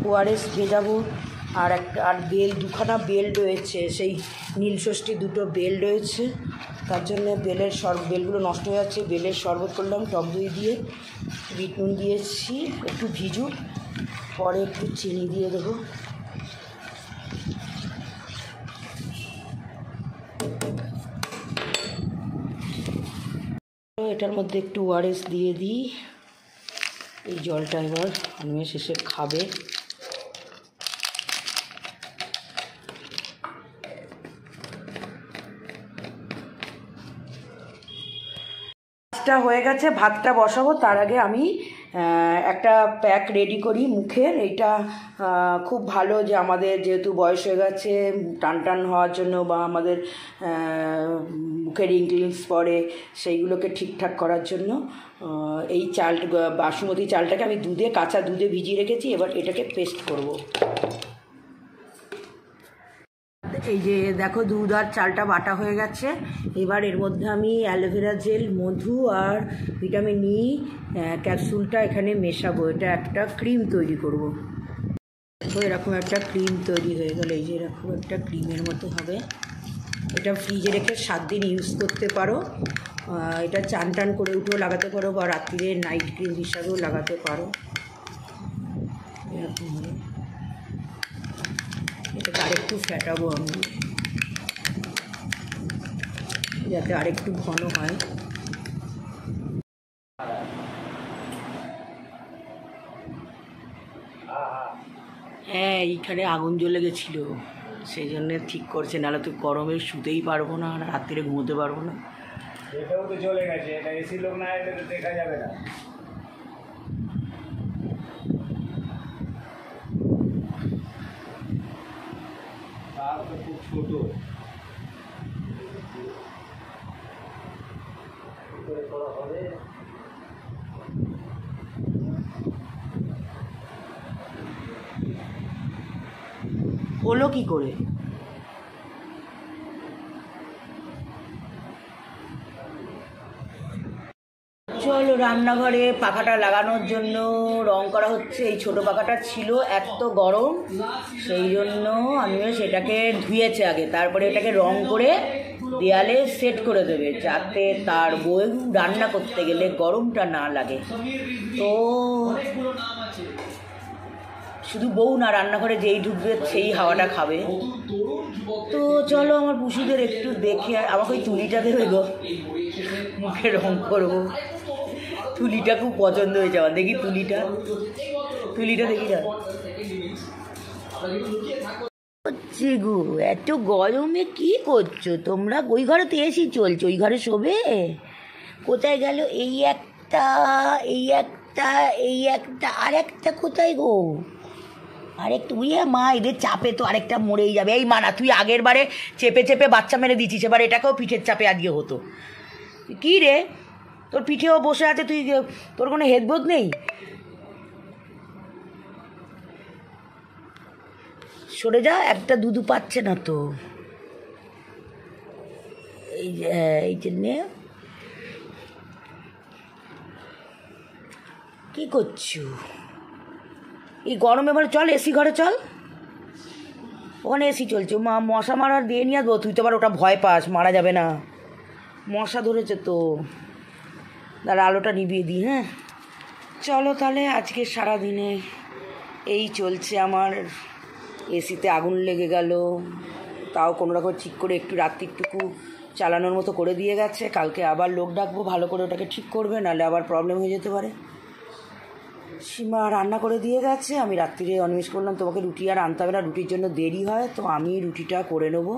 ORS ভেজাবো। আর দুখানা bell রয়েছে, সেই নীলষষ্ঠী দুটো বেল রয়েছে, তার জন্য বেলগুলো নষ্ট হয়ে যাচ্ছে। বেলের শরবত করলাম টক দই দিয়ে, বিট নুন দিয়েছি, একটু ভিজুক, পরে একটু চিনি দিয়ে দেবো। এটার মধ্যে একটু ওআরএস দিয়ে দিই। এই জলটা এবার অনিমেষ শেষে খাবে। ভাতটা হয়ে গেছে, ভাতটা বসাবো। তার আগে আমি একটা প্যাক রেডি করি মুখের। এইটা খুব ভালো, যে আমাদের যেহেতু বয়স হয়ে গেছে, টান টান হওয়ার জন্য বা আমাদের মুখে রিঙ্কলিংস পড়ে, সেইগুলোকে ঠিকঠাক করার জন্য এই বাসমতি চালটাকে আমি কাঁচা দুধে ভিজিয়ে রেখেছি। এবার এটাকে পেস্ট করব। এই যে দেখো, দুধ আর চালটা বাটা হয়ে গেছে। এবার এর মধ্যে আমি অ্যালোভেরা জেল, মধু আর ভিটামিন ই ক্যাপসুলটা এখানে মেশাবো। এটা একটা ক্রিম তৈরি করব। তো এরকম একটা ক্রিম তৈরি হয়ে গেল। এই যে এরকম একটা ক্রিমের মতো হবে। এটা ফ্রিজে রেখে 7 দিন ইউজ করতে পারো। এটা চান টান করে উঠেও লাগাতে পারো, বা রাত্রিরে নাইট ক্রিম হিসাবেও লাগাতে পারো। এরকম হবে। এটাকে আরেকটু ফ্যাটাবো আমি, যাতে আরেকটু ঘন হয়। হ্যাঁ, এইখানে আগুন জ্বলে গেছিল, সেই জন্যে ঠিক করছে, নাহলে তো গরমে শুতেই পারবো না, আর রাত্রিরে ঘুমোতে পারবো না। এটাও তো চলে গেছে, এটা এসি লোক না এলে তো দেখা যাবে না। তার তো খুব ছোট। হলো কি করে? চলো, রান্নাঘরে পাখাটা লাগানোর জন্য রং করা হচ্ছে। এই ছোটো পাখাটা ছিল, এত গরম, সেই জন্য আমি সেটাকে ধুয়েছে আগে, তারপরে এটাকে রং করে দেয়ালে সেট করে দেবে, যাতে তার বউ রান্না করতে গেলে গরমটা না লাগে। তো শুধু বউ না, রান্নাঘরে যেই ঢুকবে সেই হাওয়াটা খাবে। তো চলো, আমার পুষিদের একটু দেখে, আমাকে ওই তুলিটা দেবে গো, মুখে রং করবো। তুলিটা খুব পছন্দ হয়েছে আমার। দেখি তুলিটা দেখি না হচ্ছে গো। এত গরমে কি করছো তোমরা? ওই ঘরে তো এসি চলছে, ওই ঘরে শোবে। কোথায় গেল? এই একটা আর একটা কোথায় গো? আরেকটা, মা, এদের চাপে তো আরেকটা মরেই যাবে। এই মানা, তুই আগের বারে চেপে বাচ্চা মেরে দিচ্ছিস, এবার এটাকেও পিঠের চাপে আজকে হতো। কী রে, তোর পিঠেও বসে আছে, তোর কোনো হেদবোধ নেই? সরে যা, একটা দুধু পাচ্ছে না তো। এই জন্যে কী করছো? এই গরমে বলে চল এসি ঘরে চল, ওখানে এসি চলছে। মশা মারার দিয়ে নিয়ে আসবো। তুই তো আবার ওটা ভয় পাস, মারা যাবে না, মশা ধরেছে তো। দাঁড়া, আলোটা নিভিয়ে দিই। হ্যাঁ, চলো তাহলে। আজকে সারাদিনে এই চলছে আমার। এসিতে আগুন লেগে গেল, তাও কোনোরকম ঠিক করে একটু রাত্রিটুকু চালানোর মতো করে দিয়ে গেছে। কালকে আবার লোক ডাকবো, ভালো করে ওটাকে ঠিক করবে, নাহলে আবার প্রবলেম হয়ে যেতে পারে। সীমা রান্না করে দিয়ে গেছে। আমি রাত্রিরে অনিমেষ করলাম তোমাকে রুটি আর আনতে হবে না, রুটির জন্য দেরি হয়, তো আমি রুটিটা করে নেবো।